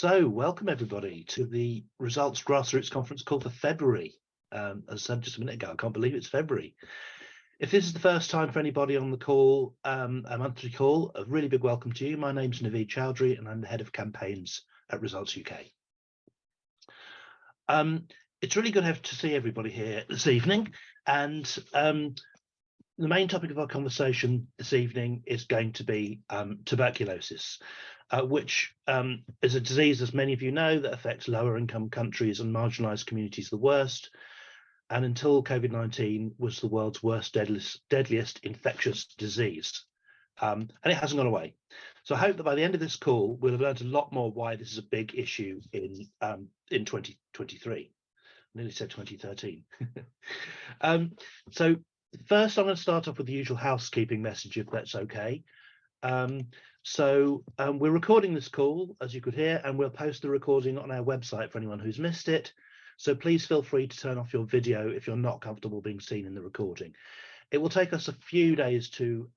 So, welcome everybody to the Results Grassroots Conference call for February. As I said just a minute ago, I can't believe it's February. If this is the first time for anybody on the call, a monthly call, a really big welcome to you. My name's Naveed Chowdhury and I'm the Head of Campaigns at Results UK. It's really good to see everybody here this evening, and the main topic of our conversation this evening is going to be tuberculosis, which is a disease, as many of you know, that affects lower income countries and marginalised communities the worst, and until COVID-19 was the world's worst, deadliest infectious disease. And it hasn't gone away. So I hope that by the end of this call, we'll have learned a lot more why this is a big issue in 2023. I nearly said 2013. So first, I'm going to start off with the usual housekeeping message, if that's okay. We're recording this call, as you could hear, and we'll post the recording on our website for anyone who's missed it. So please feel free to turn off your video if you're not comfortable being seen in the recording. It will take us a few days to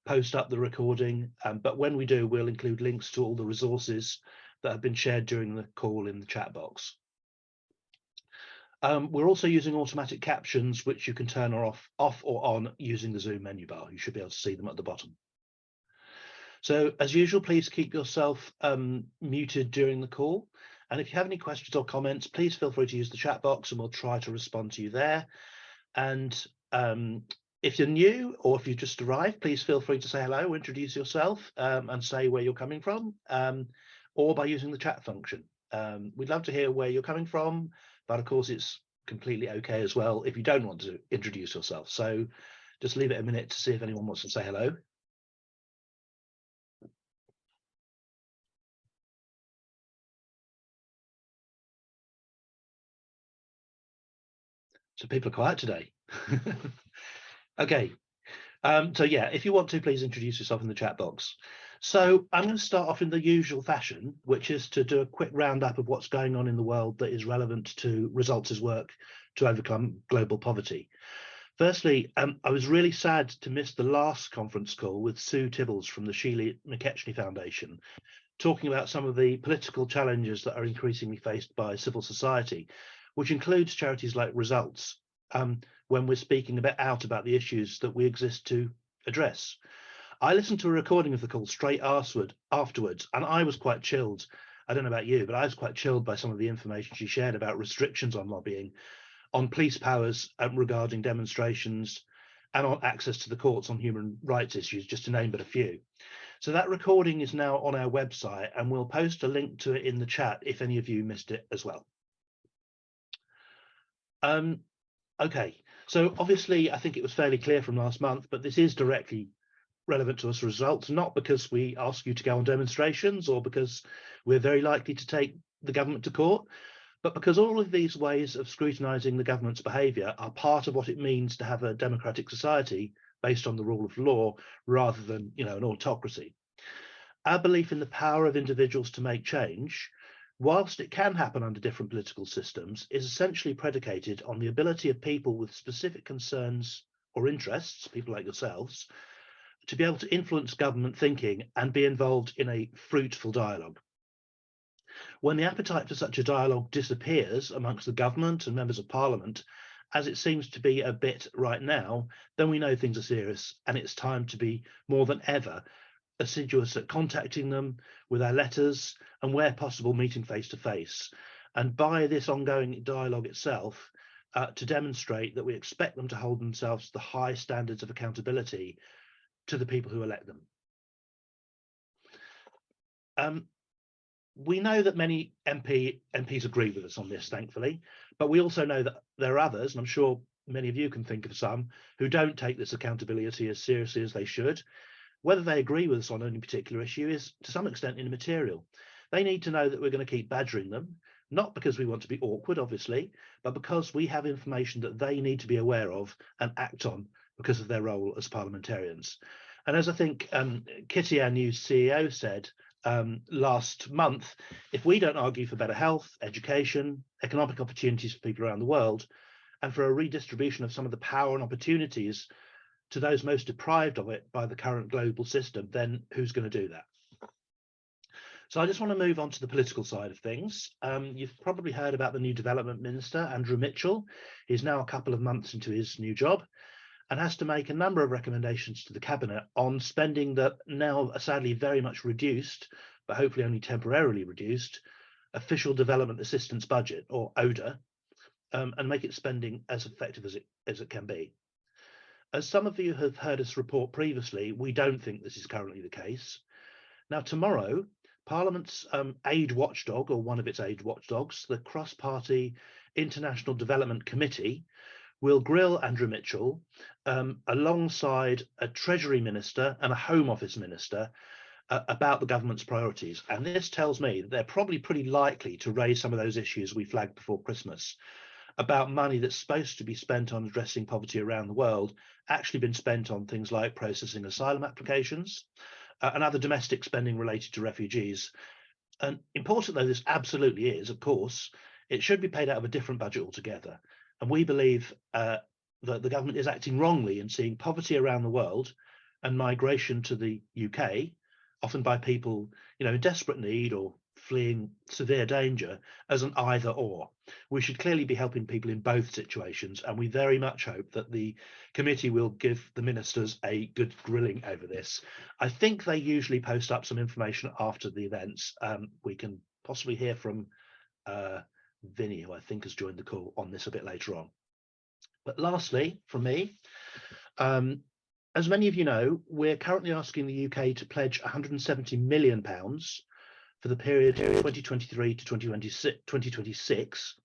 post up the recording, but when we do, we'll include links to all the resources that have been shared during the call in the chat box. We're also using automatic captions, which you can turn off or on using the Zoom menu bar. You should be able to see them at the bottom. So as usual, please keep yourself muted during the call. And if you have any questions or comments, please feel free to use the chat box and we'll try to respond to you there. And if you're new or if you've just arrived, please feel free to say hello or introduce yourself and say where you're coming from, or by using the chat function. We'd love to hear where you're coming from, but of course it's completely okay as well if you don't want to introduce yourself. So just leave it a minute to see if anyone wants to say hello. So people are quiet today. Okay. So yeah, if you want to, please introduce yourself in the chat box. So I'm going to start off in the usual fashion, which is to do a quick roundup of what's going on in the world that is relevant to Results' work to overcome global poverty. Firstly, I was really sad to miss the last conference call with Sue Tibbles from the Sheila McKechnie Foundation, talking about some of the political challenges that are increasingly faced by civil society, which includes charities like Results, when we're speaking about the issues that we exist to address. I listened to a recording of the call straight afterwards, and I was quite chilled. I don't know about you, but I was quite chilled by some of the information she shared about restrictions on lobbying, on police powers regarding demonstrations, and on access to the courts on human rights issues, just to name but a few. So that recording is now on our website, and we'll post a link to it in the chat if any of you missed it as well. Okay, so obviously I think it was fairly clear from last month, but this is directly relevant to us Results, not because we ask you to go on demonstrations or because we're very likely to take the government to court, but because all of these ways of scrutinising the government's behaviour are part of what it means to have a democratic society based on the rule of law rather than, an autocracy. Our belief in the power of individuals to make change, whilst it can happen under different political systems, is essentially predicated on the ability of people with specific concerns or interests, people like yourselves, to be able to influence government thinking and be involved in a fruitful dialogue. When the appetite for such a dialogue disappears amongst the government and members of parliament, as it seems to be a bit right now, then we know things are serious and it's time to be more than ever assiduous at contacting them with our letters and where possible meeting face to face. And by this ongoing dialogue itself, to demonstrate that we expect them to hold themselves to the high standards of accountability to the people who elect them. We know that many MPs agree with us on this, thankfully, but we also know that there are others, and I'm sure many of you can think of some, who don't take this accountability as seriously as they should. Whether they agree with us on any particular issue is to some extent immaterial. They need to know that we're going to keep badgering them, not because we want to be awkward, obviously, but because we have information that they need to be aware of and act on because of their role as parliamentarians. And as I think Kitty, our new CEO, said last month, if we don't argue for better health, education, economic opportunities for people around the world, and for a redistribution of some of the power and opportunities to those most deprived of it by the current global system, then who's going to do that? So I just want to move on to the political side of things. You've probably heard about the new Development Minister, Andrew Mitchell. He's now a couple of months into his new job and has to make a number of recommendations to the Cabinet on spending that now sadly very much reduced, but hopefully only temporarily reduced, Official Development Assistance Budget, or ODA, and make its spending as effective as it can be. As some of you have heard us report previously, we don't think this is currently the case. Now, tomorrow, Parliament's aid watchdog, or one of its aid watchdogs, the Cross-Party International Development Committee, will grill Andrew Mitchell alongside a Treasury Minister and a Home Office Minister about the government's priorities. And this tells me that they're probably pretty likely to raise some of those issues we flagged before Christmas about money that's supposed to be spent on addressing poverty around the world, actually been spent on things like processing asylum applications, and other domestic spending related to refugees. And important though this absolutely is, of course, it should be paid out of a different budget altogether. And we believe that the government is acting wrongly in seeing poverty around the world and migration to the UK, often by people, in desperate need or fleeing severe danger, as an either or. We should clearly be helping people in both situations, and we very much hope that the committee will give the ministers a good grilling over this. I think they usually post up some information after the events. We can possibly hear from Vinny, who I think has joined the call on this a bit later on. But lastly, from me, as many of you know, we're currently asking the UK to pledge £170 million for the period 2023 to 2026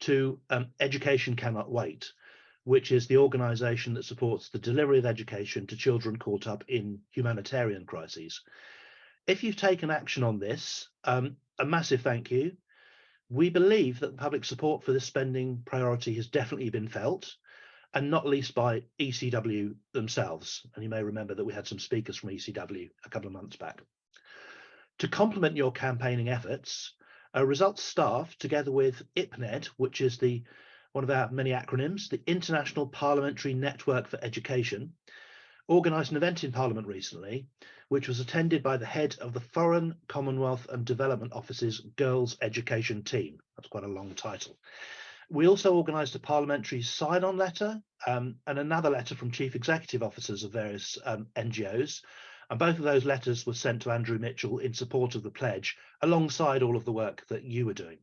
to Education Cannot Wait, which is the organisation that supports the delivery of education to children caught up in humanitarian crises. If you've taken action on this, a massive thank you. We believe that public support for this spending priority has definitely been felt, and not least by ECW themselves. And you may remember that we had some speakers from ECW a couple of months back. To complement your campaigning efforts, Results staff, together with IPNED, which is one of our many acronyms, the International Parliamentary Network for Education, organised an event in Parliament recently, which was attended by the head of the Foreign, Commonwealth and Development Office's Girls Education Team. That's quite a long title. We also organised a parliamentary sign-on letter and another letter from chief executive officers of various NGOs. And both of those letters were sent to Andrew Mitchell in support of the pledge, alongside all of the work that you were doing.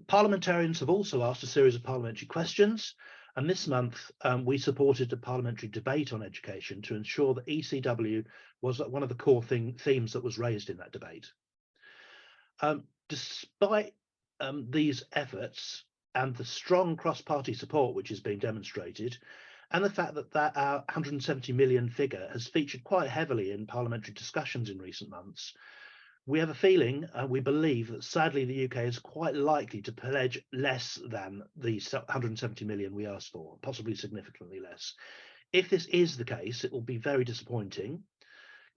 Parliamentarians have also asked a series of parliamentary questions. And this month, we supported a parliamentary debate on education to ensure that ECW was one of the core themes that was raised in that debate. Despite these efforts and the strong cross-party support which is being demonstrated, and the fact that our 170 million figure has featured quite heavily in parliamentary discussions in recent months, we have a feeling, we believe, that sadly the UK is quite likely to pledge less than the 170 million we asked for, possibly significantly less. If this is the case, it will be very disappointing,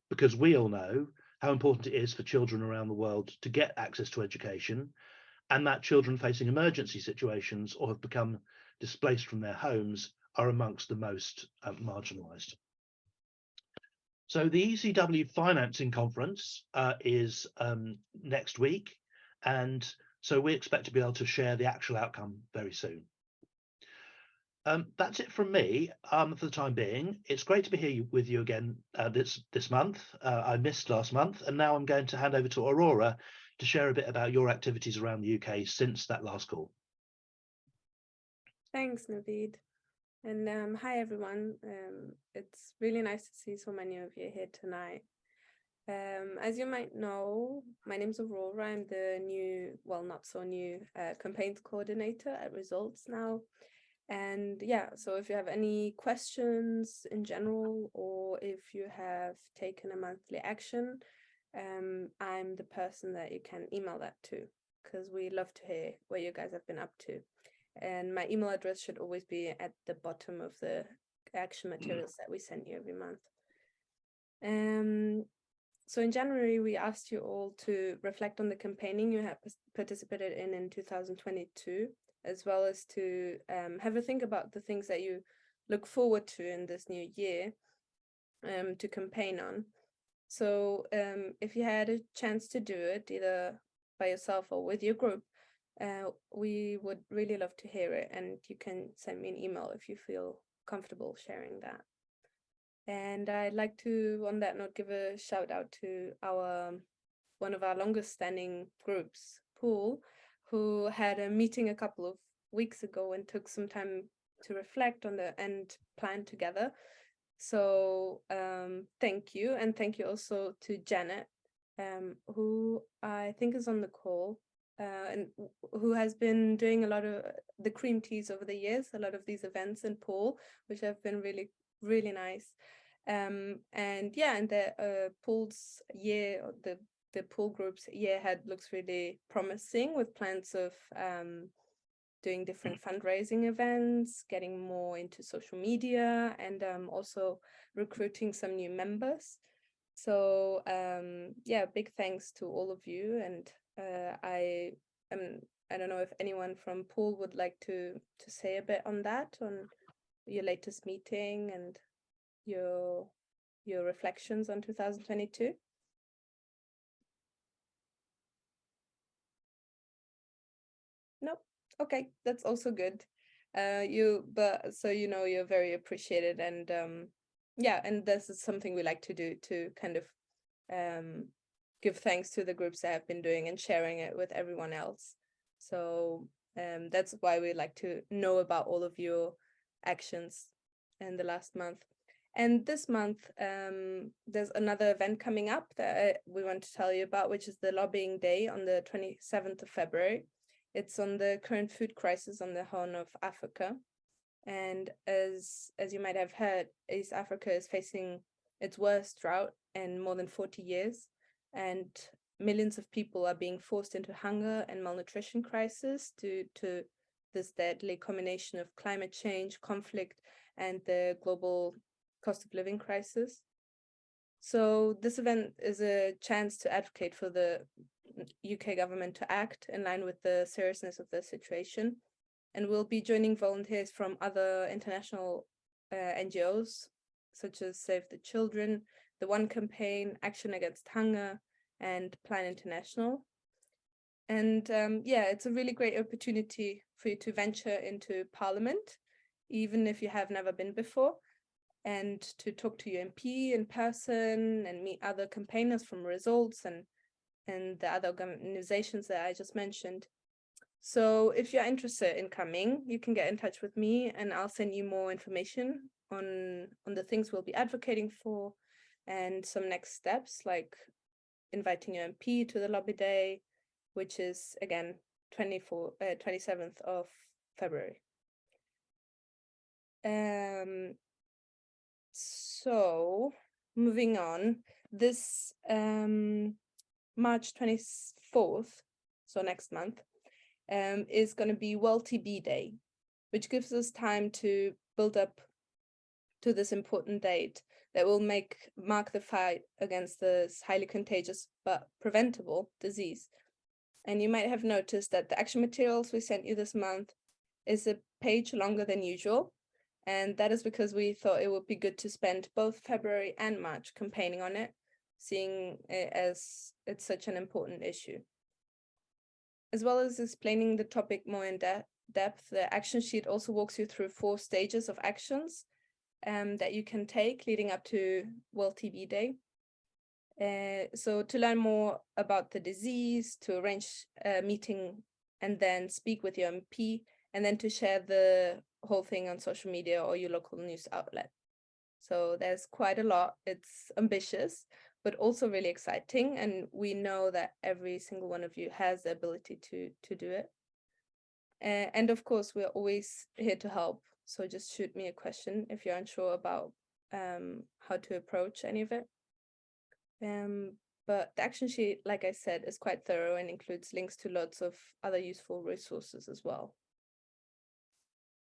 because we all know how important it is for children around the world to get access to education, and that children facing emergency situations or have become displaced from their homes are amongst the most marginalised. So the ECW Financing Conference is next week, and so we expect to be able to share the actual outcome very soon. That's it from me for the time being. It's great to be here with you again this month. I missed last month, and now I'm going to hand over to Aurora to share a bit about your activities around the UK since that last call. Thanks, Naveed. And hi, everyone. It's really nice to see so many of you here tonight. As you might know, my name's Aurora. I'm the new, well, not so new, campaigns coordinator at Results now. And yeah, so if you have any questions in general, or if you have taken a monthly action, I'm the person that you can email that to, because we love to hear what you guys have been up to. And my email address should always be at the bottom of the action materials that we send you every month. So in January, we asked you all to reflect on the campaigning you have participated in 2022, as well as to have a think about the things that you look forward to in this new year to campaign on. So if you had a chance to do it, either by yourself or with your group, we would really love to hear it, and you can send me an email if you feel comfortable sharing that. And I'd like to, on that note, give a shout out to one of our longest standing groups, Pool, who had a meeting a couple of weeks ago and took some time to reflect on and plan together. So thank you. And thank you also to Janet, who I think is on the call, and who has been doing a lot of the cream teas over the years, a lot of these events in Pool, which have been really, really nice. And yeah, and the Pool's year, the Pool group's year ahead looks really promising, with plans of doing different fundraising events, getting more into social media, and also recruiting some new members. So yeah, big thanks to all of you. And I don't know if anyone from Pool would like to say a bit on that, on your latest meeting and your reflections on 2022. Nope. Okay, that's also good. So you're very appreciated, and yeah, and this is something we like to do, to kind of give thanks to the groups that have been doing and sharing it with everyone else. So that's why we like to know about all of your actions in the last month. And this month, there's another event coming up that we want to tell you about, which is the Lobbying Day on the 27th of February. It's on the current food crisis on the Horn of Africa. And as you might have heard, East Africa is facing its worst drought in more than 40 years. And millions of people are being forced into hunger and malnutrition crisis due to this deadly combination of climate change, conflict, and the global cost of living crisis. So this event is a chance to advocate for the UK government to act in line with the seriousness of the situation. And we'll be joining volunteers from other international NGOs, such as Save the Children, the One Campaign, Action Against Hunger, and Plan International. And yeah, it's a really great opportunity for you to venture into Parliament, even if you have never been before, and to talk to your MP in person and meet other campaigners from Results and the other organizations that I just mentioned. So if you're interested in coming, you can get in touch with me, and I'll send you more information on the things we'll be advocating for, and some next steps, like inviting your MP to the lobby day, which is again 27th of February. So moving on, this March 24th, so next month, is going to be World TB Day, which gives us time to build up to this important date that will mark the fight against this highly contagious but preventable disease. And you might have noticed that the action materials we sent you this month is a page longer than usual. And that is because we thought it would be good to spend both February and March campaigning on it, seeing it as it's such an important issue. As well as explaining the topic more in depth, the action sheet also walks you through 4 stages of actions that you can take leading up to World TB Day. So to learn more about the disease, to arrange a meeting and then speak with your MP, and then to share the whole thing on social media or your local news outlet. So there's quite a lot. It's ambitious, but also really exciting. And we know that every single one of you has the ability to do it. And of course, we're always here to help. So just shoot me a question if you're unsure about how to approach any of it. But the action sheet, like I said, is quite thorough and includes links to lots of other useful resources as well.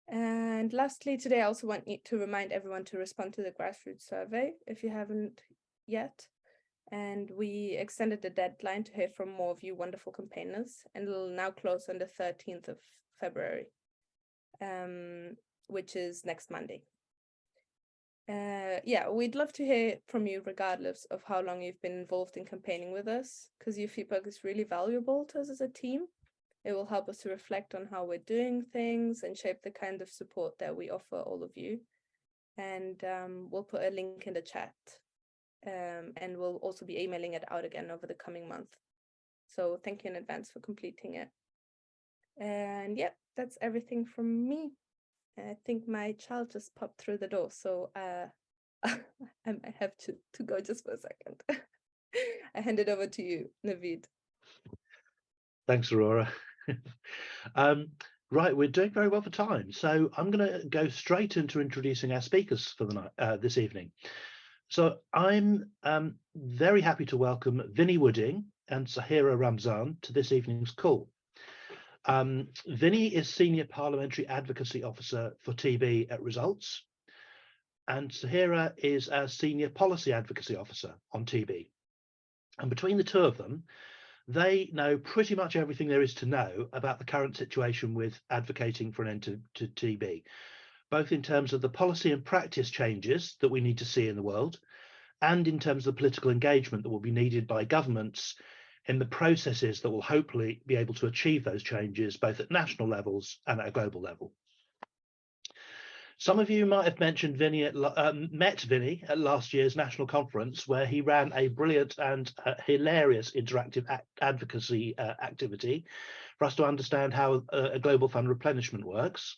And lastly, today I also want to remind everyone to respond to the grassroots survey if you haven't yet. And we extended the deadline to hear from more of you wonderful campaigners, and it'll now close on the 13th of February, which is next Monday. Yeah, we'd love to hear from you regardless of how long you've been involved in campaigning with us, because your feedback is really valuable to us as a team. It will help us to reflect on how we're doing things and shape the kind of support that we offer all of you. And we'll put a link in the chat. And we'll also be emailing it out again over the coming month. So thank you in advance for completing it. And yeah, that's everything from me. I think my child just popped through the door, so I might have to go just for a second. I hand it over to you, Naveed. Thanks, Aurora. Right, we're doing very well for time, so I'm going to go straight into introducing our speakers for the night this evening. So I'm very happy to welcome Vinny Wooding and Sahera Ramzan to this evening's call. Vinny is Senior Parliamentary Advocacy Officer for TB at Results, and Sahera is our Senior Policy Advocacy Officer on TB. And between the two of them, they know pretty much everything there is to know about the current situation with advocating for an end to TB, both in terms of the policy and practice changes that we need to see in the world, and in terms of the political engagement that will be needed by governments in the processes that will hopefully be able to achieve those changes, both at national levels and at a global level. Some of you might have mentioned met Vinny at last year's national conference, where he ran a brilliant and hilarious interactive advocacy activity for us to understand how a global fund replenishment works.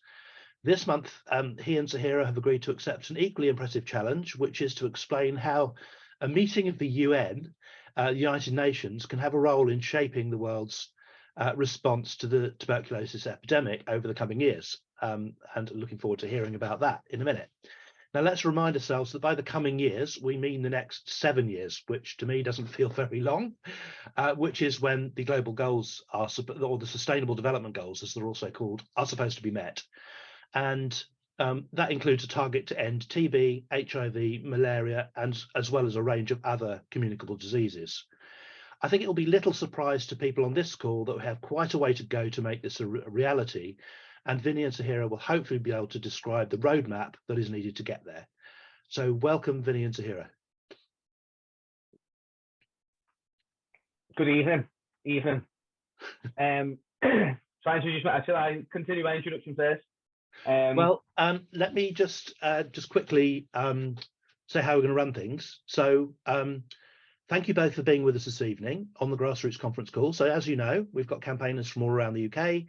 This month, he and Sahera have agreed to accept an equally impressive challenge, which is to explain how a meeting of the UN, the United Nations, can have a role in shaping the world's response to the tuberculosis epidemic over the coming years. And looking forward to hearing about that in a minute. Now, let's remind ourselves that by the coming years, we mean the next 7 years, which to me doesn't feel very long, which is when the global goals are, or the Sustainable Development Goals, as they're also called, are supposed to be met. And that includes a target to end TB, HIV, malaria, and as well as a range of other communicable diseases. I think it will be little surprise to people on this call that we have quite a way to go to make this a reality, and Vinny and Sahera will hopefully be able to describe the roadmap that is needed to get there. So welcome, Vinny and Sahera. Good evening. Shall I continue my introduction first? Let me just quickly say how we're going to run things. So thank you both for being with us this evening on the Grassroots conference call. So as you know, we've got campaigners from all around the UK,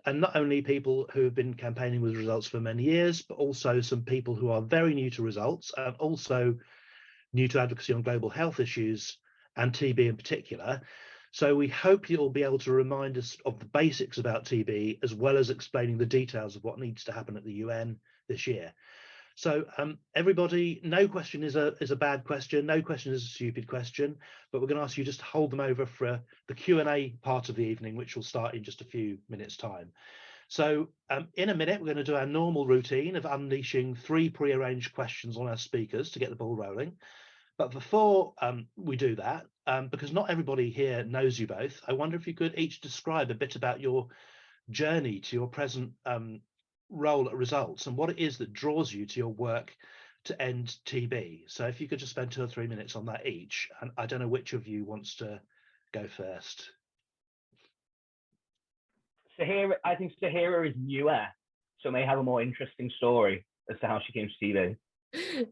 and not only people who have been campaigning with Results for many years, but also some people who are very new to Results and also new to advocacy on global health issues and TB in particular. So we hope you'll be able to remind us of the basics about TB, as well as explaining the details of what needs to happen at the UN this year. So everybody, no question is a bad question, no question is a stupid question, but we're going to ask you just to hold them over for the Q&A part of the evening, which will start in just a few minutes' time. So in a minute, we're going to do our normal routine of unleashing 3 pre-arranged questions on our speakers to get the ball rolling. But before we do that, because not everybody here knows you both, I wonder if you could each describe a bit about your journey to your present role at Results and what it is that draws you to your work to end TB. So if you could just spend 2 or 3 minutes on that each, and I don't know which of you wants to go first. Sahera, I think Sahera is newer, so may have a more interesting story as to how she came to TB.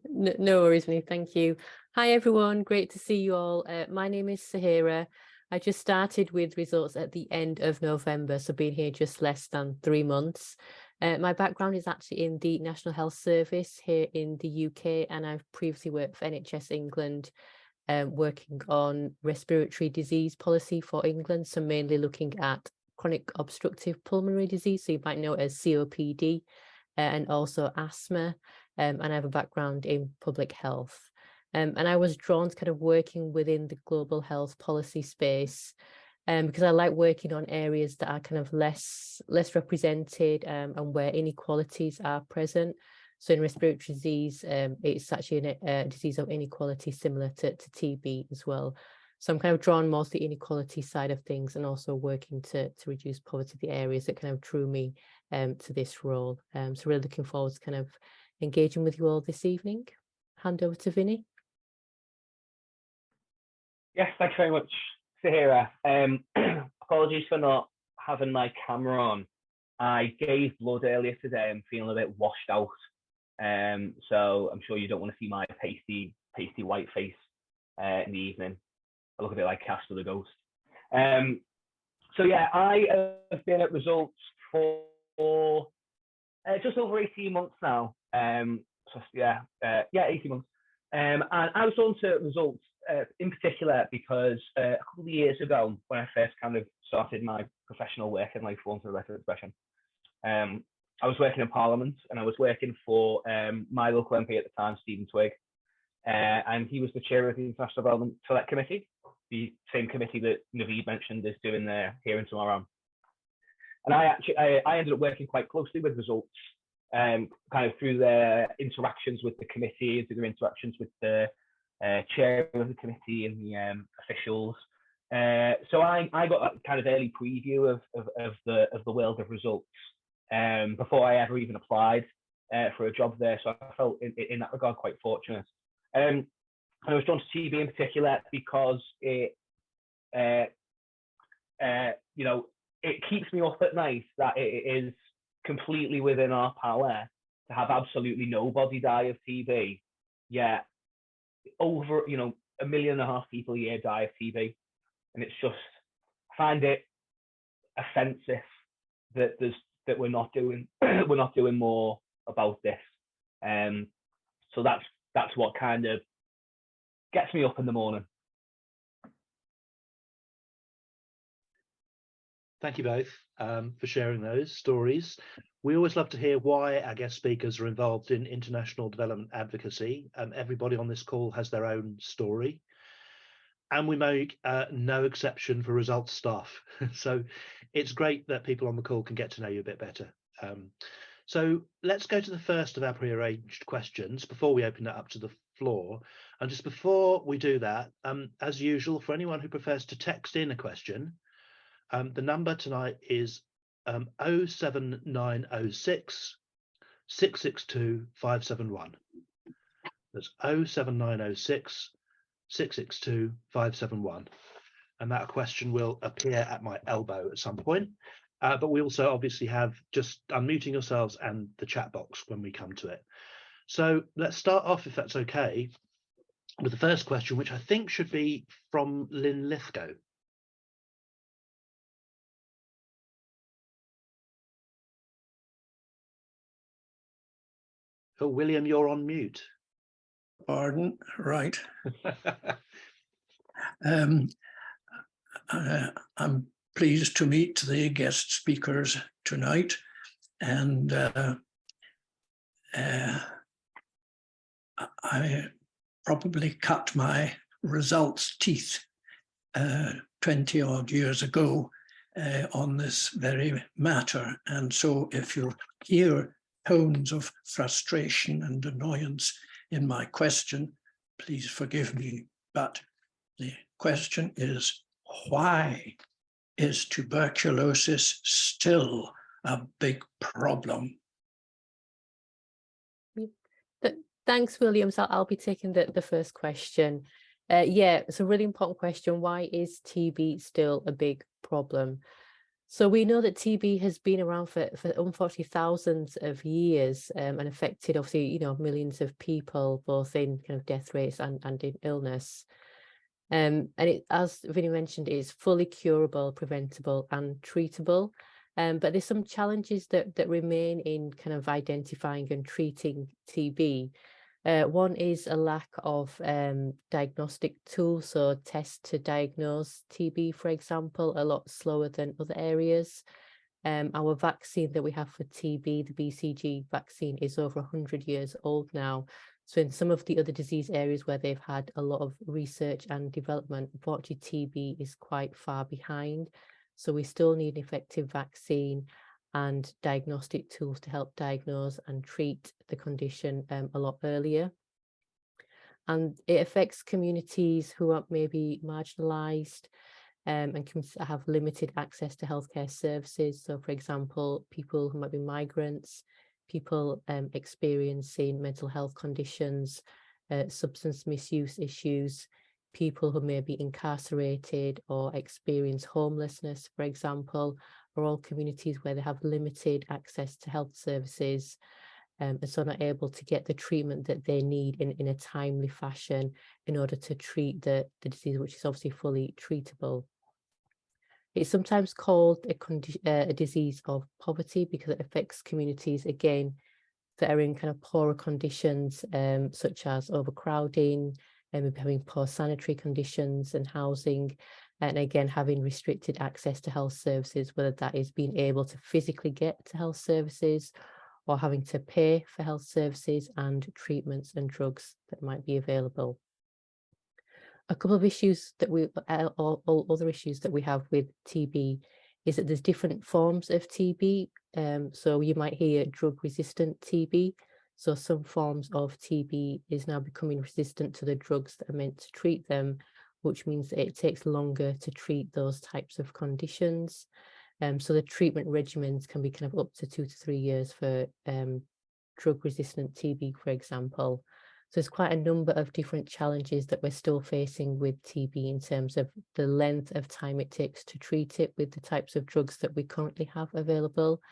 No worries, Vinny. Thank you. Hi, everyone. Great to see you all. My name is Sahera. I just started with Results at the end of November, so been here just less than 3 months. My background is actually in the National Health Service here in the UK, and I've previously worked for NHS England, working on respiratory disease policy for England, so mainly looking at chronic obstructive pulmonary disease, so you might know it as COPD, and also asthma, and I have a background in public health. And I was drawn to kind of working within the global health policy space, because I like working on areas that are kind of less represented, and where inequalities are present. So in respiratory disease, it's actually a disease of inequality similar to TB as well. So I'm kind of drawn more to the inequality side of things, and also working to reduce poverty, the areas that kind of drew me to this role. So really looking forward to kind of engaging with you all this evening. hand over to Vinny. Yes, thanks very much, Sahera. Apologies for not having my camera on. I gave blood earlier today. I'm feeling a bit washed out. So I'm sure you don't want to see my pasty white face in the evening. I look a bit like Casper the Ghost. So yeah, I have been at Results for just over 18 months now. 18 months. And I was on to Results in particular because a couple of years ago, when I first kind of started my professional work in life, for want of a better expression, I was working in Parliament, and I was working for my local MP at the time, Stephen Twigg, and he was the chair of the International Development Select Committee, the same committee that Naveed mentioned is doing their hearing tomorrow. And I ended up working quite closely with Results, kind of through their interactions with the committee, through their interactions with the chair of the committee and the officials. So I got that kind of early preview of the world of Results before I ever even applied for a job there. So I felt in that regard quite fortunate. And I was drawn to TB in particular because it keeps me up at night that it is completely within our power to have absolutely nobody die of TB, yet over 1.5 million people a year die of TB, and it's just, I find it offensive that we're not doing more about this. So that's what kind of gets me up in the morning. Thank you both for sharing those stories. We always love to hear why our guest speakers are involved in international development advocacy. Everybody on this call has their own story, and we make no exception for Results staff. So it's great that people on the call can get to know you a bit better. So let's go to the first of our prearranged questions before we open that up to the floor. And just before we do that, as usual, for anyone who prefers to text in a question, the number tonight is 07906 662 571. That's 07906 662 571. And that question will appear at my elbow at some point. But we also obviously have just unmuting yourselves and the chat box when we come to it. So let's start off, if that's okay, with the first question, which I think should be from Lynn Lithgow. Oh, William, you're on mute. Pardon, right. I'm pleased to meet the guest speakers tonight, and I probably cut my Results teeth 20 odd years ago on this very matter. And so if you hear tones of frustration and annoyance in my question, please forgive me. But the question is, why is tuberculosis still a big problem? Thanks, William. So I'll be taking the first question. Yeah, it's a really important question. Why is TB still a big problem? So we know that TB has been around for unfortunately thousands of years and affected obviously, millions of people, both in kind of death rates and in illness. And it, as Vinny mentioned, it is fully curable, preventable and treatable. But there's some challenges that remain in kind of identifying and treating TB. One is a lack of diagnostic tools, so tests to diagnose TB, for example, a lot slower than other areas. Our vaccine that we have for TB, the BCG vaccine, is over 100 years old now. So in some of the other disease areas where they've had a lot of research and development, unfortunately TB is quite far behind. So we still need an effective vaccine and diagnostic tools to help diagnose and treat the condition a lot earlier. And it affects communities who are maybe marginalised and can have limited access to healthcare services. So, for example, people who might be migrants, people experiencing mental health conditions, substance misuse issues, people who may be incarcerated or experience homelessness, for example, are all communities where they have limited access to health services, and so not able to get the treatment that they need in a timely fashion in order to treat the disease, which is obviously fully treatable. It's sometimes called a disease of poverty because it affects communities, again, that are in kind of poorer conditions, such as overcrowding, and having poor sanitary conditions and housing, and again, having restricted access to health services, whether that is being able to physically get to health services or having to pay for health services and treatments and drugs that might be available. A couple of issues that or other issues that we have with TB is that there's different forms of TB. So you might hear drug-resistant TB. So some forms of TB is now becoming resistant to the drugs that are meant to treat them, which means that it takes longer to treat those types of conditions. So the treatment regimens can be kind of up to 2 to 3 years for drug-resistant TB, for example. So there's quite a number of different challenges that we're still facing with TB in terms of the length of time it takes to treat it with the types of drugs that we currently have available.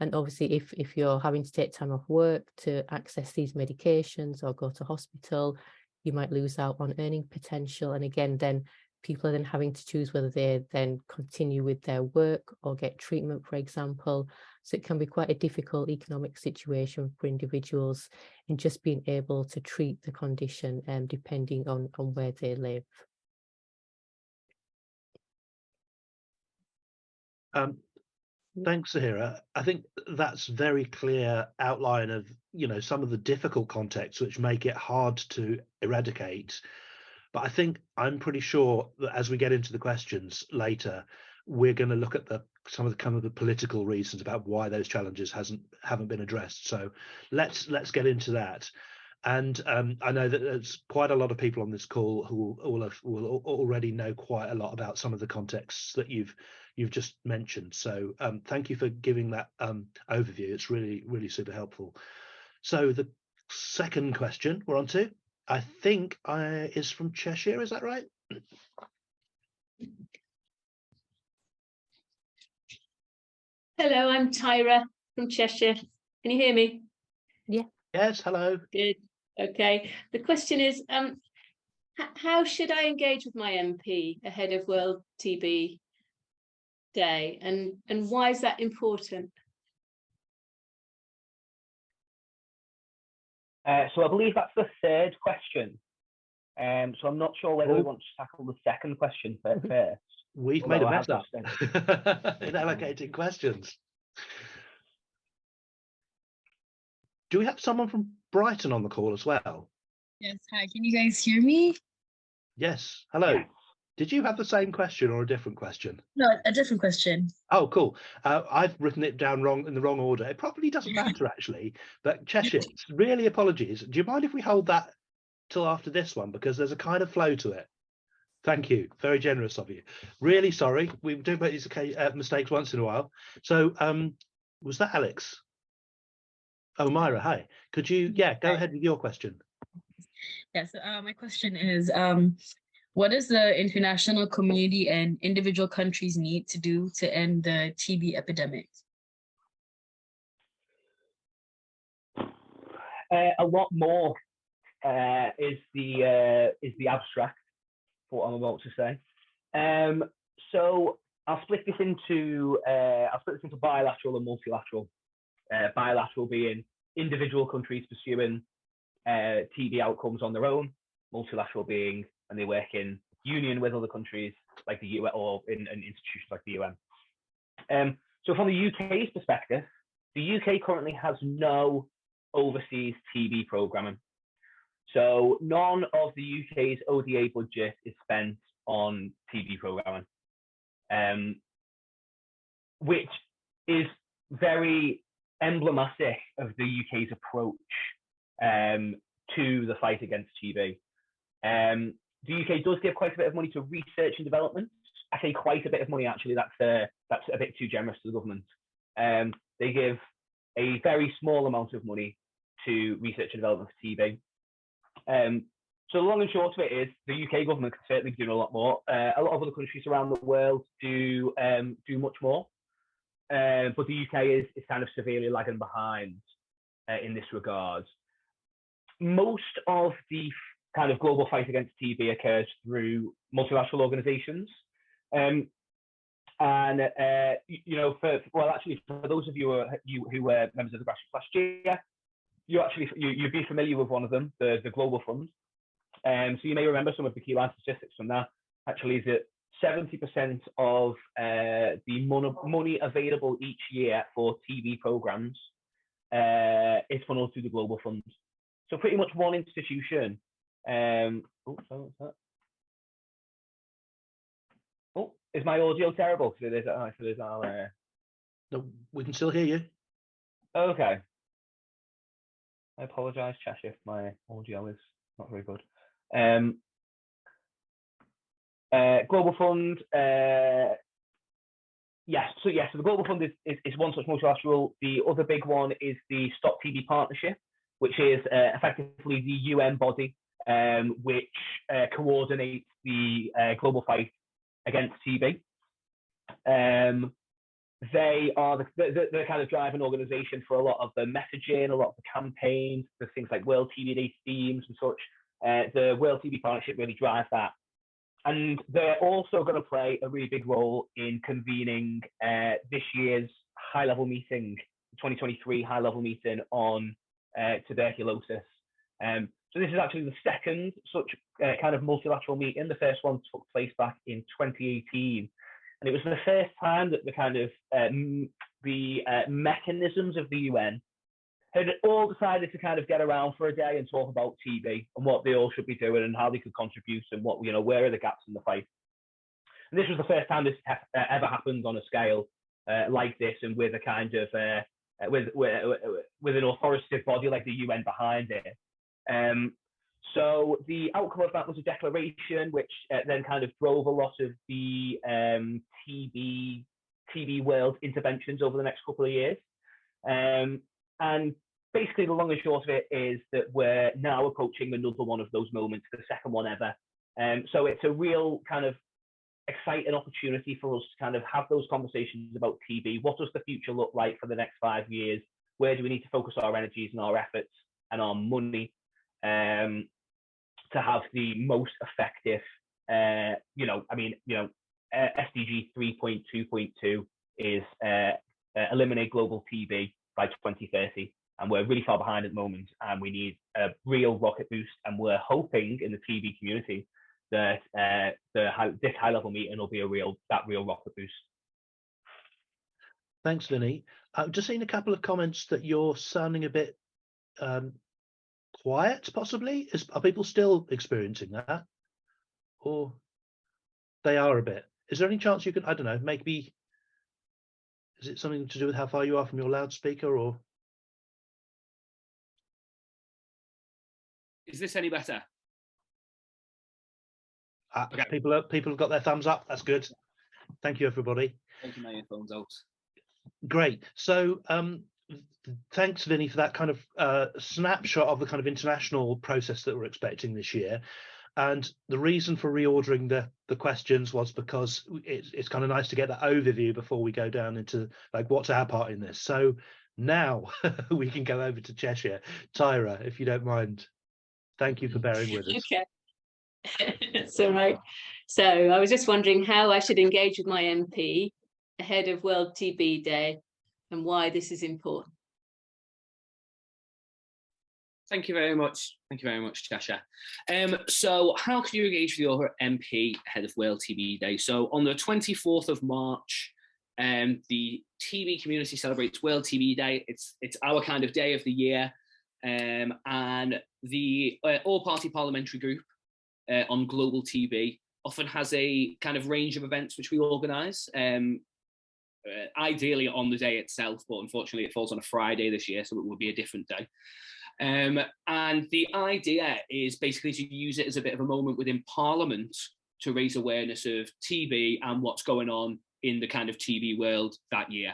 And obviously, if you're having to take time off work to access these medications or go to hospital, you might lose out on earning potential. And again, then people are then having to choose whether they then continue with their work or get treatment, for example. So it can be quite a difficult economic situation for individuals in just being able to treat the condition, depending on where they live. Thanks, Sahera. I think that's very clear outline of, some of the difficult contexts which make it hard to eradicate. But I think I'm pretty sure that as we get into the questions later, we're going to look at some of the political reasons about why those challenges haven't been addressed. So let's get into that. And I know that there's quite a lot of people on this call who will already know quite a lot about some of the contexts that you've just mentioned. So thank you for giving that overview. It's really, really super helpful. So the second question we're on to, I think, is from Cheshire. Is that right? Hello, I'm Tyra from Cheshire. Can you hear me? Yeah. Yes, hello. Good. Okay. The question is, how should I engage with my MP ahead of World TB Day, and why is that important? So I believe that's the third question. So I'm not sure whether we want to tackle the second question first. We've made a mess up in allocating questions. Do we have someone from Brighton on the call as well? Yes, hi, can you guys hear me? Yes, hello. Yes. Did you have the same question or a different question? No, a different question. Oh, cool. I've written it down wrong in the wrong order. It probably doesn't matter actually, but Cheshire, really apologies. Do you mind if we hold that till after this one, because there's a kind of flow to it? Thank you. Very generous of you. Really sorry. We do make these mistakes once in a while. So was that Alex? Oh, Myra, hi. Could you, go ahead with your question. Yes, my question is, what does the international community and individual countries need to do to end the TB epidemic? A lot more is the abstract for what I'm about to say. So I'll split this into bilateral and multilateral. Bilateral being individual countries pursuing TB outcomes on their own. Multilateral being when they work in union with other countries like the UN or in institutions like the UN. So from the UK's perspective, the UK currently has no overseas TB programming. So none of the UK's ODA budget is spent on TB programming, which is very emblematic of the UK's approach to the fight against TB. The UK does give quite a bit of money to research and development. I say quite a bit of money, actually, that's a bit too generous to the government. They give a very small amount of money to research and development for TB. So the long and short of it is the UK government can certainly be doing a lot more. A lot of other countries around the world do much more, but the UK is kind of severely lagging behind in this regard. Most of the kind of global fight against TB occurs through multilateral organisations, and you know, for those of you who were members of the grassroots last year, you'd be familiar with one of them, the Global Fund. So you may remember some of the key line statistics from that. Actually, is that 70% of the money available each year for TB programs is funneled through the Global Fund. So pretty much one institution. Is my audio terrible? No, we can still hear you. Okay. I apologise, Cheshire, if my audio is not very good. Global Fund, so the Global Fund is one such multilateral. The other big one is the Stop TB Partnership, which is effectively the UN body which coordinates the global fight against TB. They are the kind of driving organisation for a lot of the messaging, a lot of the campaigns, the things like World TB Day themes and such. The World TB Partnership really drives that. And they're also going to play a really big role in convening this year's high-level meeting, the 2023 high-level meeting on tuberculosis. So this is actually the second such kind of multilateral meeting. The first one took place back in 2018. And it was the first time that the kind of mechanisms of the UN had all decided to kind of get around for a day and talk about TB and what they all should be doing and how they could contribute and what, you know, where are the gaps in the fight. And this was the first time this ever happened on a scale like this, and with a kind of with an authoritative body like the UN behind it. So the outcome of that was a declaration which then kind of drove a lot of the TB world interventions over the next couple of years. And basically the long and short of it is that we're now approaching another one of those moments, the second one ever. So it's a real kind of exciting opportunity for us to kind of have those conversations about TB. What does the future look like for the next 5 years? Where do we need to focus our energies and our efforts and our money to have the most effective, SDG 3.2.2 is eliminate global TB by 2030. And we're really far behind at the moment, and we need a real rocket boost. And we're hoping in the TB community that this high-level meeting will be a real rocket boost. Thanks, Vinny. I've just seen a couple of comments that you're sounding a bit quiet, possibly. Are people still experiencing that? Or they are a bit? Is there any chance you can, I don't know, maybe, is it something to do with how far you are from your loudspeaker, or? Is this any better? Okay. People have got their thumbs up. That's good. Thank you, everybody. Taking my earphones out. Great. So thanks, Vinny, for that kind of snapshot of the kind of international process that we're expecting this year. And the reason for reordering the questions was because it's kind of nice to get that overview before we go down into like what's our part in this. So now we can go over to Cheshire. Tyra, if you don't mind. Thank you for bearing with us. Okay. That's all right. So I was just wondering how I should engage with my MP ahead of World TB Day and why this is important. Thank you very much. Thank you very much, Cheshire. So how can you engage with your MP ahead of World TB Day? So on the 24th of March, the TB community celebrates World TB Day. It's our kind of day of the year. And the all-party parliamentary group on global TB often has a kind of range of events which we organise, ideally on the day itself, but unfortunately it falls on a Friday this year, so it will be a different day. And the idea is basically to use it as a bit of a moment within Parliament to raise awareness of TB and what's going on in the kind of TB world that year.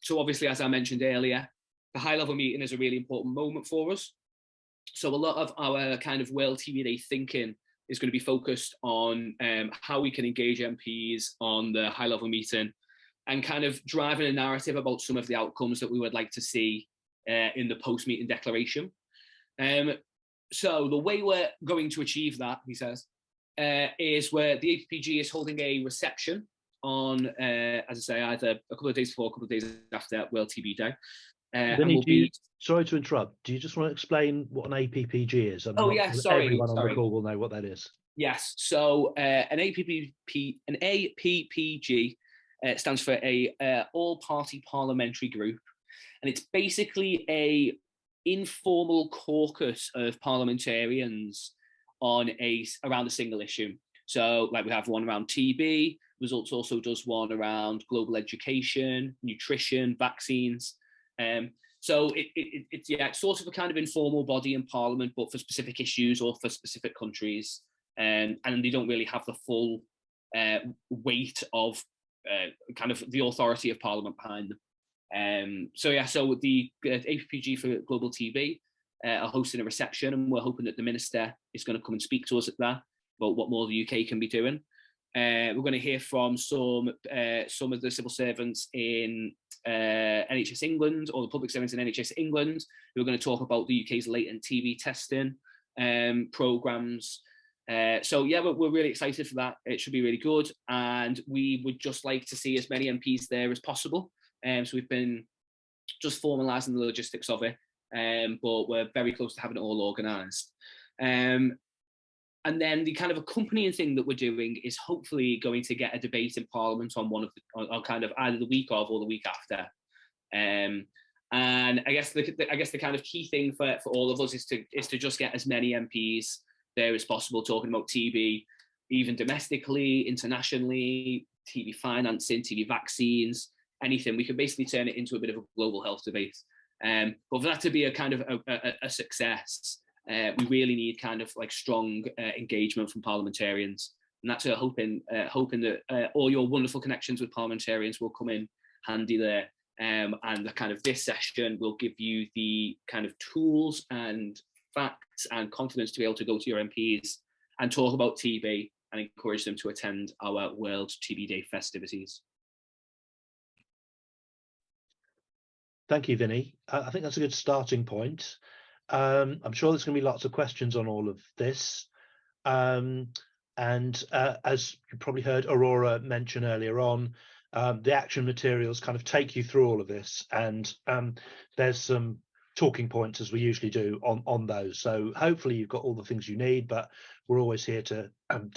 So obviously, as I mentioned earlier, the high-level meeting is a really important moment for us. So a lot of our kind of World TV Day thinking is going to be focused on how we can engage MPs on the high-level meeting and kind of driving a narrative about some of the outcomes that we would like to see in the post-meeting declaration. So the way we're going to achieve that, he says, is where the APPG is holding a reception on, as I say, either a couple of days before, a couple of days after World TB Day. Vinny, sorry to interrupt. Do you just want to explain what an APPG is? Sorry. Everyone on the call will know what that is. Yes. So an APPG stands for a all-party parliamentary group, and it's basically a informal caucus of parliamentarians on around a single issue. So, like, we have one around TB. Results also does one around global education, nutrition, vaccines. So it's sort of a kind of informal body in Parliament, but for specific issues or for specific countries, and they don't really have the full weight of kind of the authority of Parliament behind them. So the APPG for Global TB are hosting a reception, and we're hoping that the Minister is going to come and speak to us at that about what more the UK can be doing. We're going to hear from some of the civil servants in NHS England, or the public servants in NHS England, who are going to talk about the UK's latent TB testing programmes. So yeah, we're really excited for that. It should be really good, and we would just like to see as many MPs there as possible. So we've been just formalising the logistics of it, but we're very close to having it all organised. And then the kind of accompanying thing that we're doing is hopefully going to get a debate in Parliament on on kind of either the week of or the week after. And I guess the kind of key thing for all of us is to just get as many MPs there as possible talking about TB, even domestically, internationally, TB financing, TB vaccines, anything. We could basically turn it into a bit of a global health debate. But for that to be a kind of a success, we really need kind of like strong engagement from parliamentarians, and that's hoping that all your wonderful connections with parliamentarians will come in handy there. And the kind of this session will give you the kind of tools and facts and confidence to be able to go to your MPs and talk about TB and encourage them to attend our World TB Day festivities. Thank you, Vinny. I think that's a good starting point. I'm sure there's going to be lots of questions on all of this. And as you probably heard Aurora mention earlier on, the action materials kind of take you through all of this, and there's some talking points, as we usually do, on those. So hopefully you've got all the things you need, but we're always here to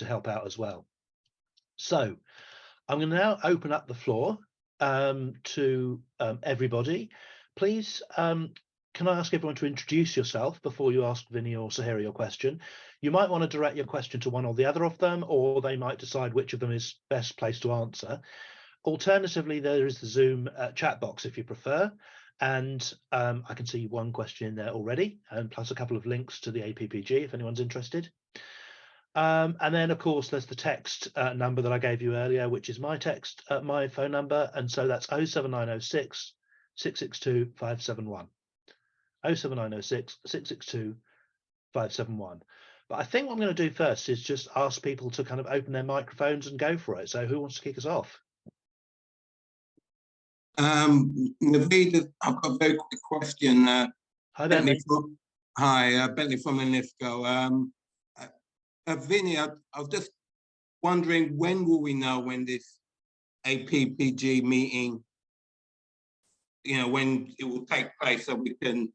help out as well. So I'm going to now open up the floor to everybody. Please, can I ask everyone to introduce yourself before you ask Vinny or Sahera your question? You might want to direct your question to one or the other of them, or they might decide which of them is best placed to answer. Alternatively, there is the Zoom chat box if you prefer, and I can see one question in there already, and plus a couple of links to the APPG if anyone's interested. And then, of course, there's the text number that I gave you earlier, which is my phone number, and so that's 07906 662 571. 07906 662 571. But I think what I'm going to do first is just ask people to kind of open their microphones and go for it. So who wants to kick us off? Naveed, I've got a very quick question. Hi, Bentley. Bentley from Inifco. Vinny, I was just wondering, when will we know when this APPG meeting, when it will take place, so we can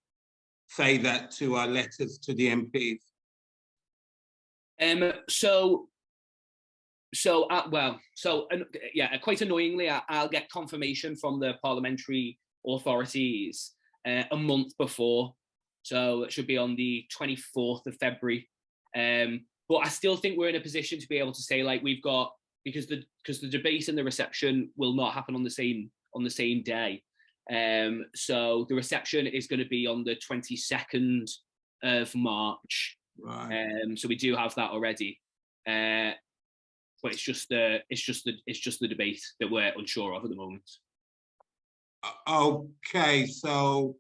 say that to our letters to the MPs? Quite annoyingly, I'll get confirmation from the parliamentary authorities a month before, so it should be on the 24th of February. But I still think we're in a position to be able to say, like, we've got, because the debate and the reception will not happen on the same day. So the reception is going to be on the 22nd of March. Right. So we do have that already. But it's just the debate that we're unsure of at the moment. Okay, so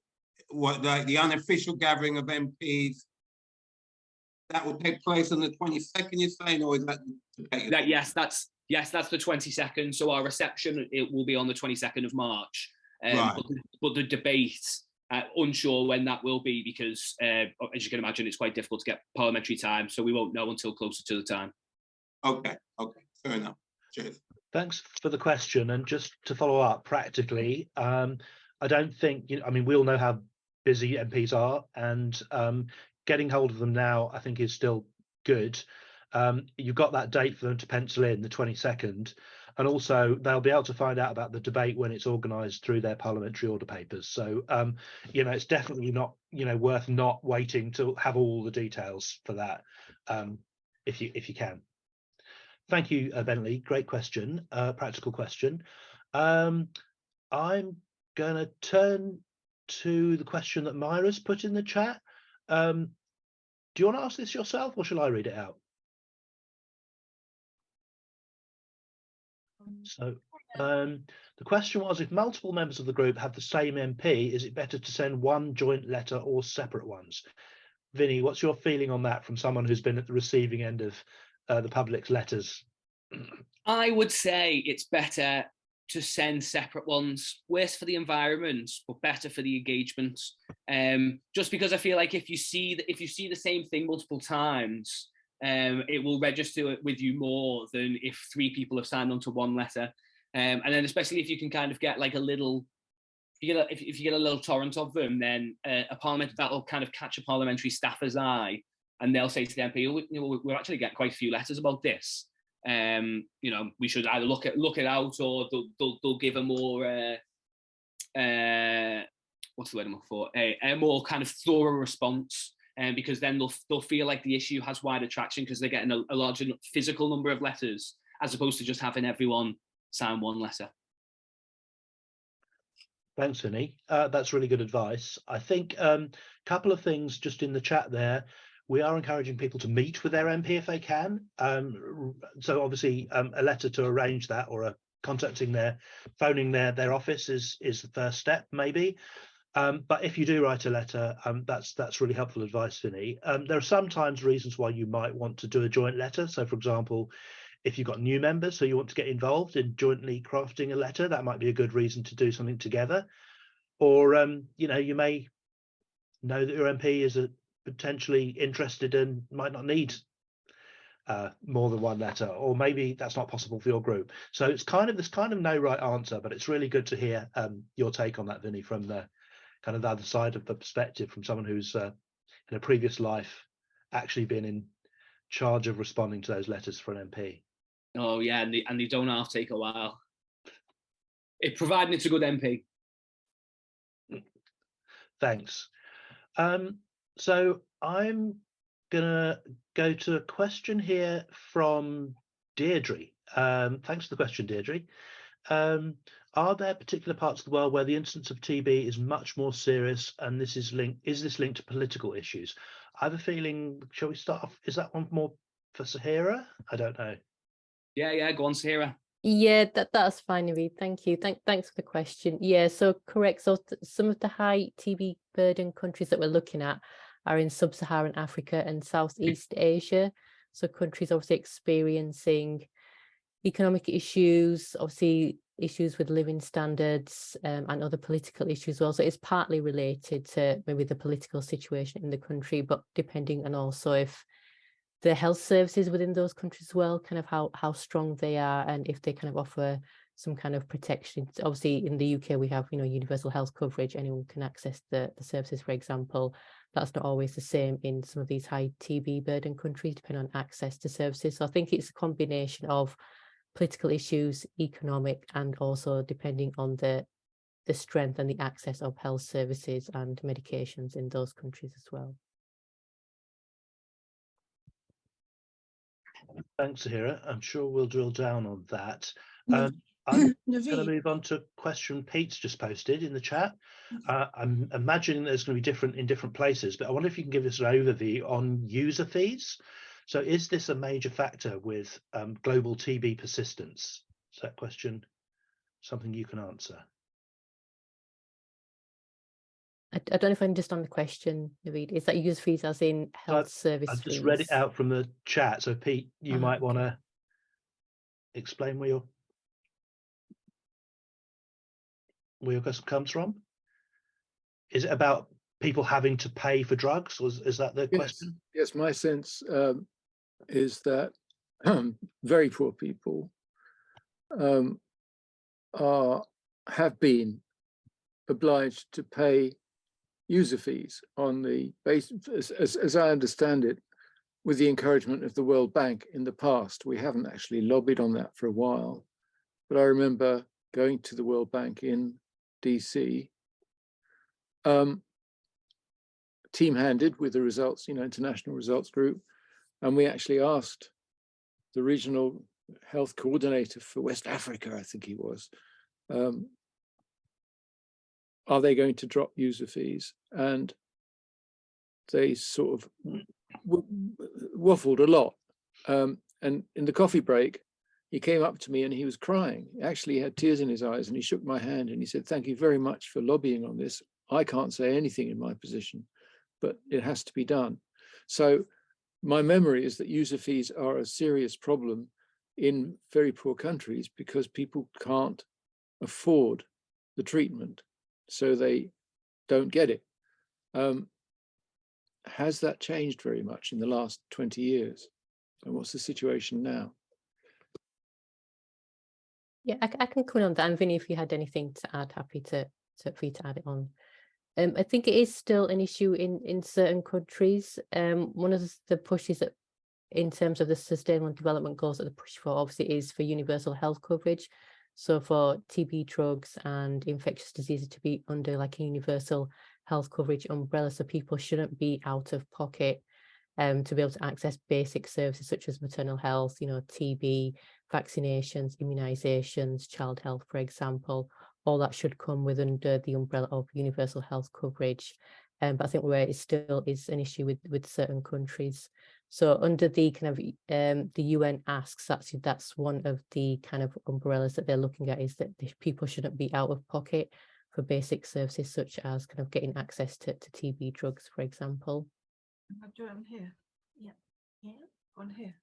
what, like the unofficial gathering of MPs that will take place on the 22nd, you're saying, or is that? Yes, that's the 22nd. So our reception, it will be on the 22nd of March. Right. But the debate, unsure when that will be, because as you can imagine, it's quite difficult to get parliamentary time, so we won't know until closer to the time. Okay, fair enough. Cheers. Thanks for the question. And just to follow up practically, I don't think, I mean, we all know how busy MPs are, and getting hold of them now, I think, is still good. You've got that date for them to pencil in, the 22nd, and also they'll be able to find out about the debate when it's organised through their parliamentary order papers. So, it's definitely not, worth not waiting to have all the details for that, if you can. Thank you, Bentley. Great question, practical question. I'm going to turn to the question that Myra's put in the chat. Do you want to ask this yourself, or shall I read it out? So the question was, if multiple members of the group have the same MP, is it better to send one joint letter or separate ones? Vinny, what's your feeling on that from someone who's been at the receiving end of the public's letters? I would say it's better to send separate ones. Worse for the environment, but better for the engagement. Just because I feel like if you see the same thing multiple times, it will register with you more than if 3 people have signed onto one letter. And then especially if you can kind of get like a little, if you get a little torrent of them, then a parliament that will kind of catch a parliamentary staffer's eye, and they'll say to the MP, we're actually getting quite a few letters about this. We should either look it out, or they'll give a more what's the word I'm looking for, a more kind of thorough response, because then they'll feel like the issue has wider traction because they're getting a larger physical number of letters, as opposed to just having everyone sign one letter. Thanks, Vinny. That's really good advice. I think a couple of things just in the chat there. We are encouraging people to meet with their MP if they can. So obviously a letter to arrange that, or phoning their office is the first step, maybe. But if you do write a letter, that's really helpful advice, Vinny. There are sometimes reasons why you might want to do a joint letter. So, for example, if you've got new members, so you want to get involved in jointly crafting a letter, that might be a good reason to do something together. Or, you may know that your MP is potentially interested and might not need more than one letter, or maybe that's not possible for your group. So there's kind of no right answer, but it's really good to hear your take on that, Vinny, from the kind of the other side of the perspective, from someone who's in a previous life actually been in charge of responding to those letters for an MP. Oh yeah, and they don't half take a while, providing it's a good MP. Thanks. So I'm gonna go to a question here from Deirdre. Thanks for the question, Deirdre. Are there particular parts of the world where the incidence of TB is much more serious, and is this linked to political issues? I have a feeling, shall we start off? Is that one more for Sahera? I don't know. Yeah, go on, Sahera. Yeah, that's fine, Naveed. Thank you. Thanks for the question. Yeah, so correct. So some of the high TB burden countries that we're looking at are in sub-Saharan Africa and Southeast Asia. So countries obviously experiencing economic issues, obviously issues with living standards, and other political issues as well. So it's partly related to maybe the political situation in the country, but depending on also if the health services within those countries as well, kind of how strong they are, and if they kind of offer some kind of protection. Obviously in the UK we have, universal health coverage, anyone can access the services, for example. That's not always the same in some of these high TB burden countries, depending on access to services. So I think it's a combination of political issues, economic, and also depending on the strength and the access of health services and medications in those countries as well. Thanks, Sahera. I'm sure we'll drill down on that. I'm going to move on to a question Pete's just posted in the chat. I'm imagining there's going to be different in different places, but I wonder if you can give us an overview on user fees. So is this a major factor with global TB persistence? Is that question something you can answer? I don't know if I understand the question, Naveed. Is that user fees as in health service I've just fees? read it out from the chat. So Pete, you might want to explain where your question comes from. Is it about people having to pay for drugs? Or is that the question? Yes, my sense is that very poor people have been obliged to pay user fees on the basis, as I understand it, with the encouragement of the World Bank in the past. We haven't actually lobbied on that for a while, but I remember going to the World Bank in DC, team-handed with the results, international results group, and we actually asked the regional health coordinator for West Africa, I think he was, are they going to drop user fees? And they sort of waffled a lot. And in the coffee break, he came up to me and he was crying. Actually, he had tears in his eyes, and he shook my hand and he said, "Thank you very much for lobbying on this. I can't say anything in my position, but it has to be done." So my memory is that user fees are a serious problem in very poor countries because people can't afford the treatment, so they don't get it. Has that changed very much in the last 20 years? And what's the situation now? Yeah, I can comment on that. And Vinny, if you had anything to add, happy for you to add it on. I think it is still an issue in certain countries. One of the pushes that, in terms of the Sustainable Development Goals, that the push for obviously is for universal health coverage. So for TB drugs and infectious diseases to be under like a universal health coverage umbrella, so people shouldn't be out of pocket to be able to access basic services such as maternal health, TB, vaccinations, immunizations, child health, for example. All that should come under the umbrella of universal health coverage. But I think where it still is an issue with certain countries. So under the kind of the UN asks, that's one of the kind of umbrellas that they're looking at, is that people shouldn't be out of pocket for basic services such as kind of getting access to TB drugs, for example. On here, yeah, on here.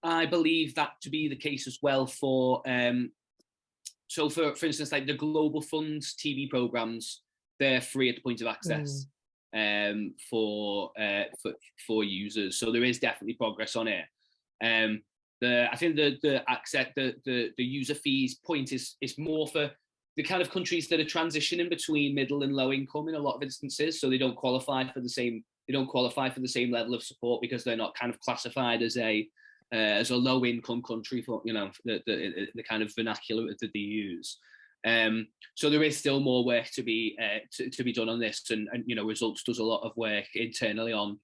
I believe that to be the case as well for so for instance, like the Global Fund's TB programs, they're free at the point of access for users. So there is definitely progress on it. I think the user fees point is more for the kind of countries that are transitioning between middle and low income in a lot of instances. So they don't qualify for the same level of support because they're not kind of classified as a low income country for the kind of vernacular that they use. So there is still more work to be done on this, and Results does a lot of work internally on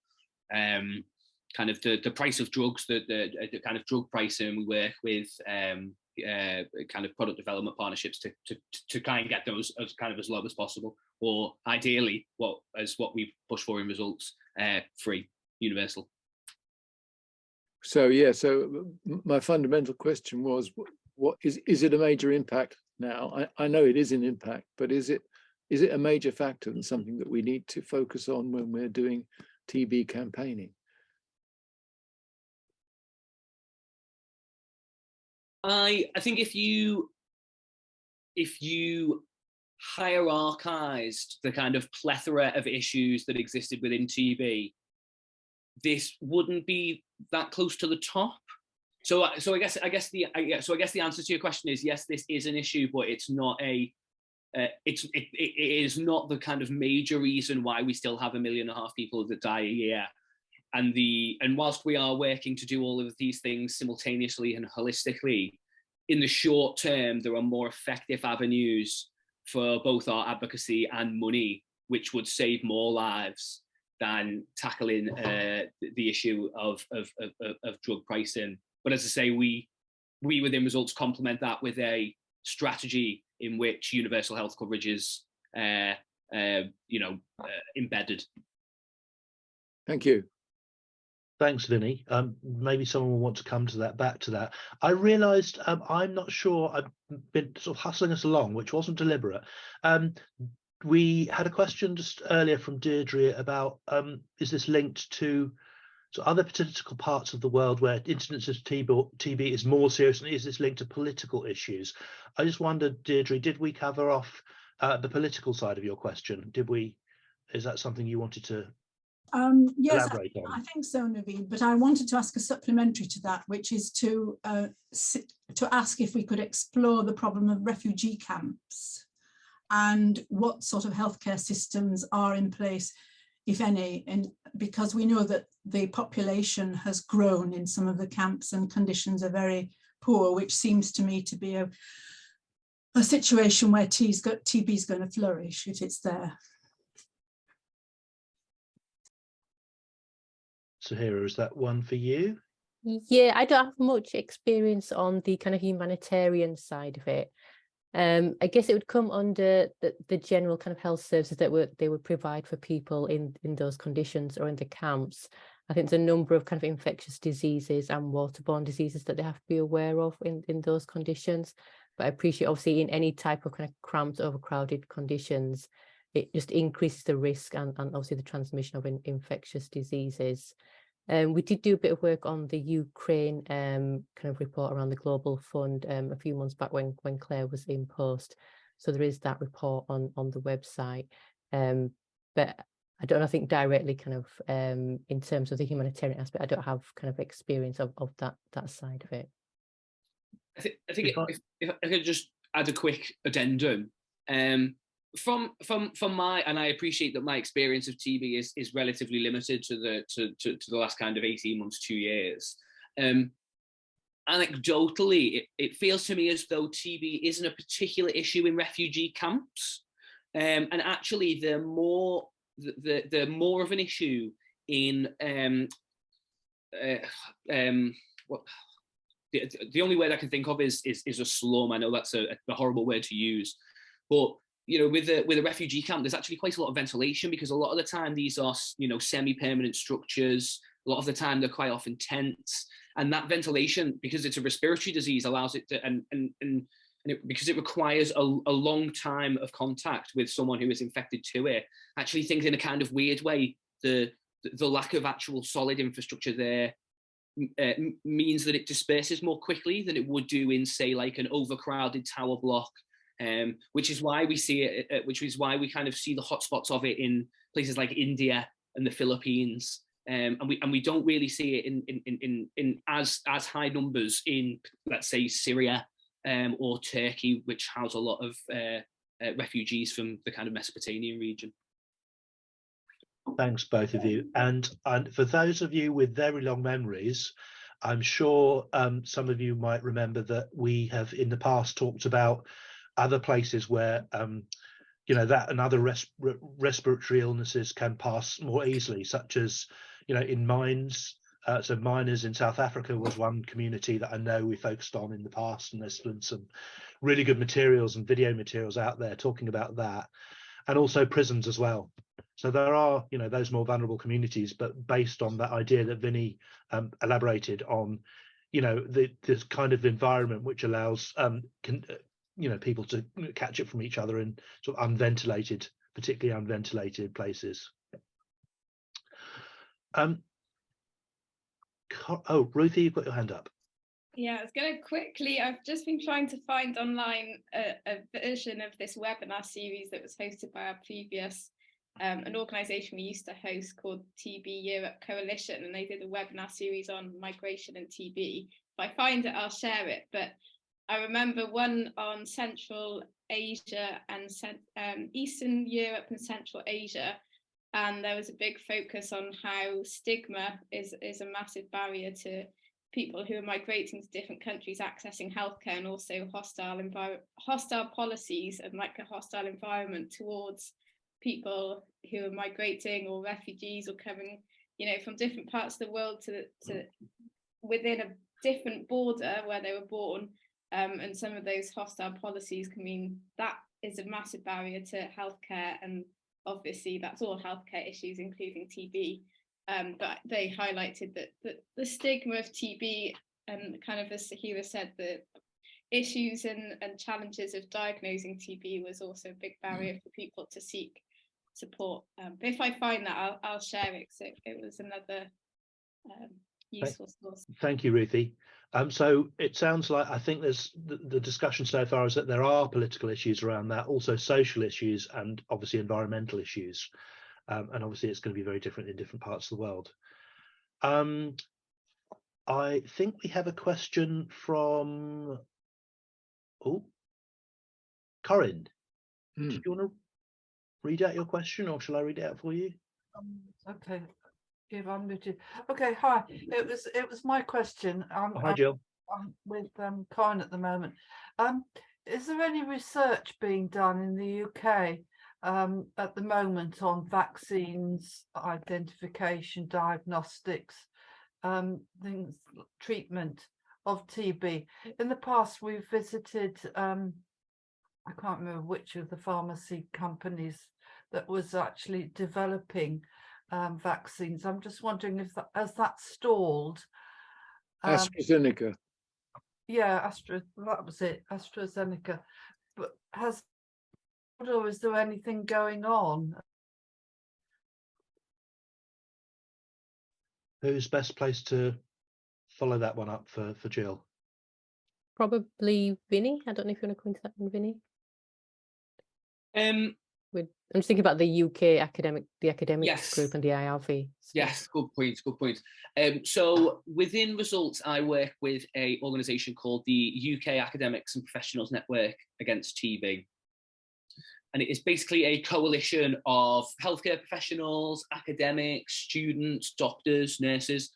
kind of the price of drugs, the kind of drug pricing. We work with kind of product development partnerships to try and get those as low as possible, or ideally what we push for in Results, free, universal. So my fundamental question was, what is it a major impact now? I know it is an impact, but is it a major factor and something that we need to focus on when we're doing TB campaigning? I think if you hierarchized the kind of plethora of issues that existed within TB, this wouldn't be that close to the top. So I guess the answer to your question is yes, this is an issue, but it's not it is not the kind of major reason why we still have 1.5 million people that die a year. And whilst we are working to do all of these things simultaneously and holistically, in the short term, there are more effective avenues for both our advocacy and money, which would save more lives than tackling the issue of drug pricing. But as I say, we within Results complement that with a strategy in which universal health coverage is embedded. Thank you. Thanks, Vinny. Maybe someone will want to come to back to that. I realised I'm not sure. I've been sort of hustling us along, which wasn't deliberate. We had a question just earlier from Deirdre about is this linked to other political parts of the world where incidence of TB is more serious, and is this linked to political issues? I just wondered, Deirdre, did we cover off the political side of your question? Did we? Is that something you wanted to yes, elaborate on? I think so, Naveen, but I wanted to ask a supplementary to that, which is to ask if we could explore the problem of refugee camps and what sort of healthcare systems are in place, if any, and because we know that the population has grown in some of the camps and conditions are very poor, which seems to me to be a situation where TB is going to flourish if it's there. Sahera, is that one for you? Yeah, I don't have much experience on the kind of humanitarian side of it. I guess it would come under the general kind of health services that they would provide for people in those conditions or in the camps. I think there's a number of kind of infectious diseases and waterborne diseases that they have to be aware of in those conditions. But I appreciate, obviously, in any type of kind of cramped, overcrowded conditions, it just increases the risk and obviously the transmission of infectious diseases. We did do a bit of work on the Ukraine kind of report around the Global Fund a few months back when Claire was in post. So there is that report on the website. But I don't think directly kind of in terms of the humanitarian aspect, I don't have kind of experience of that side of it. I think if I could just add a quick addendum. From my, and I appreciate that my experience of TB is relatively limited to the last kind of 18 months, 2 years. Anecdotally, it feels to me as though TB isn't a particular issue in refugee camps, and actually they're more of an issue in the only word I can think of is a slum. I know that's a horrible word to use, but with a refugee camp, there's actually quite a lot of ventilation, because a lot of the time these are semi-permanent structures. A lot of the time they're quite often tents, and that ventilation, because it's a respiratory disease, allows it to because it requires a long time of contact with someone who is infected to it. I actually think in a kind of weird way the lack of actual solid infrastructure there means that it disperses more quickly than it would do in, say, like an overcrowded tower block, which is why we see it. Which is why we kind of see the hotspots of it in places like India and the Philippines, and we don't really see it in as high numbers in, let's say, Syria or Turkey, which house a lot of refugees from the kind of Mesopotamian region. Thanks, both of you. And for those of you with very long memories, I'm sure some of you might remember that we have in the past talked about other places where that and other respiratory illnesses can pass more easily, such as in mines. So miners in South Africa was one community that I know we focused on in the past, and there's been some really good materials and video materials out there talking about that, and also prisons as well. So there are, those more vulnerable communities, but based on that idea that Vinny elaborated on, this kind of environment which allows, people to catch it from each other in sort of particularly unventilated places. Ruthie, you've got your hand up. Yeah, I was going to quickly, I've just been trying to find online a version of this webinar series that was hosted by our previous, an organisation we used to host called TB Europe Coalition, and they did a webinar series on migration and TB. If I find it, I'll share it. But I remember one on Central Asia and Eastern Europe and Central Asia, and there was a big focus on how stigma is a massive barrier to people who are migrating to different countries accessing healthcare, and also hostile policies and like a hostile environment towards people who are migrating or refugees or coming, from different parts of the world to within a different border where they were born. And some of those hostile policies can mean that is a massive barrier to healthcare, and obviously that's all healthcare issues, including TB. But they highlighted that the stigma of TB, and kind of as Sahera said, the issues and challenges of diagnosing TB was also a big barrier for people to seek support. But if I find that, I'll share it. So it was another useful source. Thank you, Ruthie. So it sounds like, I think there's the discussion so far is that there are political issues around that, also social issues, and obviously environmental issues. And obviously it's going to be very different in different parts of the world. I think we have a question from Corinne. Do you want to read out your question, or shall I read it out for you? Okay. Give unmuted. Okay, hi. It was my question. Hi, Jill. I'm with Corinne at the moment. Is there any research being done in the UK at the moment on vaccines, identification, diagnostics, things, treatment of TB? In the past, we've visited, I can't remember which of the pharmacy companies that was actually developing vaccines. I'm just wondering if that, has that stalled? AstraZeneca. Yeah, that was it, AstraZeneca. But or is there anything going on? Who's best placed to follow that one up for Jill? Probably Vinny. I don't know if you want to come into that one, Vinny. I'm just thinking about the UK academics Yes. group and the IRV. Yes, good point, good point. So within Results, I work with an organisation called the UK Academics and Professionals Network Against TB. And it is basically a coalition of healthcare professionals, academics, students, doctors, nurses,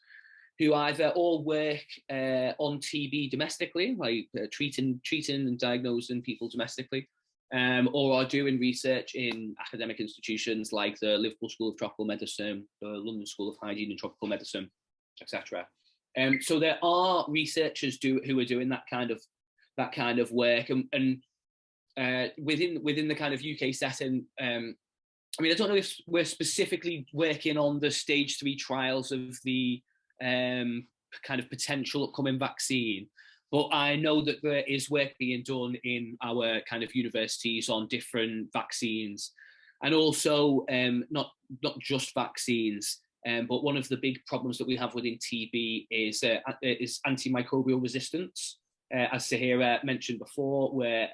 who either all work on TB domestically, like treating and diagnosing people domestically, or are doing research in academic institutions like the Liverpool School of Tropical Medicine, the London School of Hygiene and Tropical Medicine, etc. So there are researchers who are doing that kind of work, and within the kind of UK setting. I mean, I don't know if we're specifically working on the stage 3 trials of the kind of potential upcoming vaccine, but I know that there is work being done in our kind of universities on different vaccines, and also not just vaccines, but one of the big problems that we have within TB is antimicrobial resistance, as Sahera mentioned before, where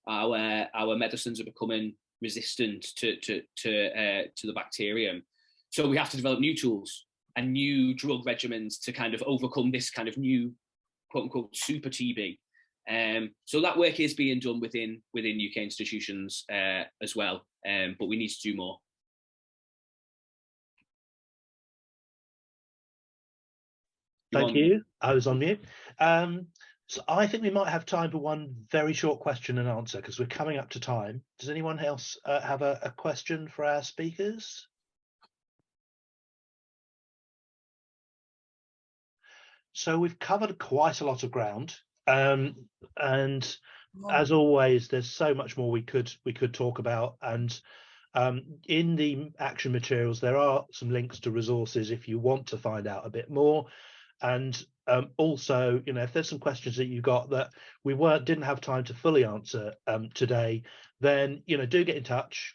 our medicines are becoming resistant to the bacterium. So we have to develop new tools and new drug regimens to kind of overcome this kind of new quote unquote super TB. So that work is being done within UK institutions as well, but we need to do more. Thank you. I was on mute. So I think we might have time for one very short question and answer because we're coming up to time. Does anyone else have a question for our speakers? So we've covered quite a lot of ground, and as always, there's so much more we could talk about. And in the action materials, there are some links to resources if you want to find out a bit more. And also, you know, if there's some questions that you got that we didn't have time to fully answer today, then, you know, do get in touch.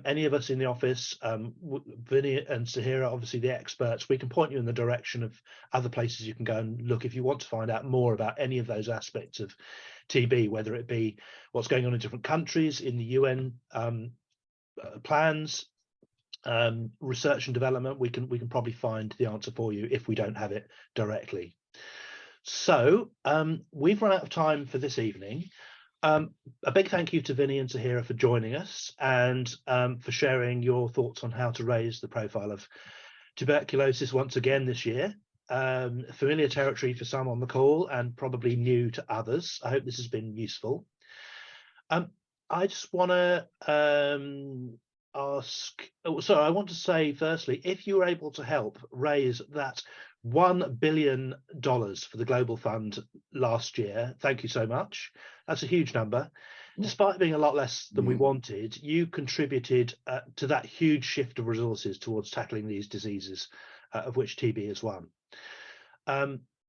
Any of us in the office, Vinny and Sahera, obviously the experts, we can point you in the direction of other places you can go and look if you want to find out more about any of those aspects of TB, whether it be what's going on in different countries, in the UN plans, research and development. We can probably find the answer for you if we don't have it directly. So we've run out of time for this evening. A big thank you to Vinny and Sahera for joining us and for sharing your thoughts on how to raise the profile of tuberculosis once again this year. Familiar territory for some on the call and probably new to others. I hope this has been useful. I just want to I want to say firstly, if you were able to help raise that $1 billion for the Global Fund last year, thank you so much. That's a huge number. Despite being a lot less than we wanted, you contributed to that huge shift of resources towards tackling these diseases, of which TB is one.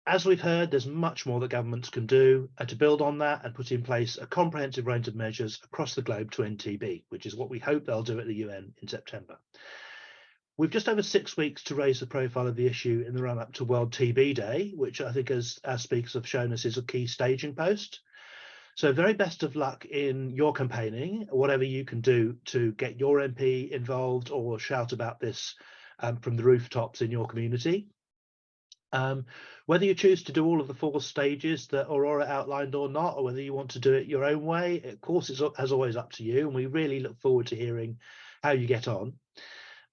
As we've heard, there's much more that governments can do to build on that and put in place a comprehensive range of measures across the globe to end TB, which is what we hope they'll do at the UN in September. We've just over 6 weeks to raise the profile of the issue in the run-up to World TB Day, which I think, as our speakers have shown us, is a key staging post. So very best of luck in your campaigning, whatever you can do to get your MP involved or shout about this from the rooftops in your community. Whether you choose to do all of the 4 stages that Aurora outlined or not, or whether you want to do it your own way, of course, it's as always up to you, and we really look forward to hearing how you get on,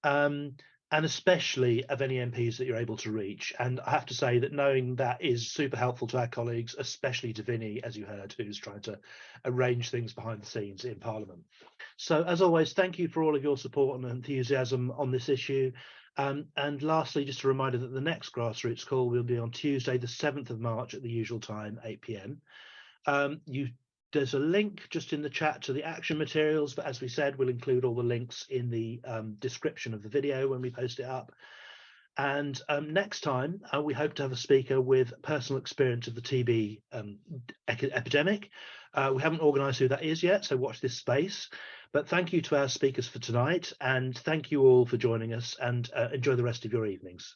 and especially of any MPs that you're able to reach. And I have to say that knowing that is super helpful to our colleagues, especially to Vinny, as you heard, who's trying to arrange things behind the scenes in Parliament. So as always, thank you for all of your support and enthusiasm on this issue. And lastly, just a reminder that the next grassroots call will be on Tuesday, the 7th of March at the usual time, 8 p.m. There's a link just in the chat to the action materials, but as we said, we'll include all the links in the description of the video when we post it up. And next time, we hope to have a speaker with personal experience of the TB epidemic. We haven't organised who that is yet, so watch this space. But thank you to our speakers for tonight, and thank you all for joining us, and enjoy the rest of your evenings.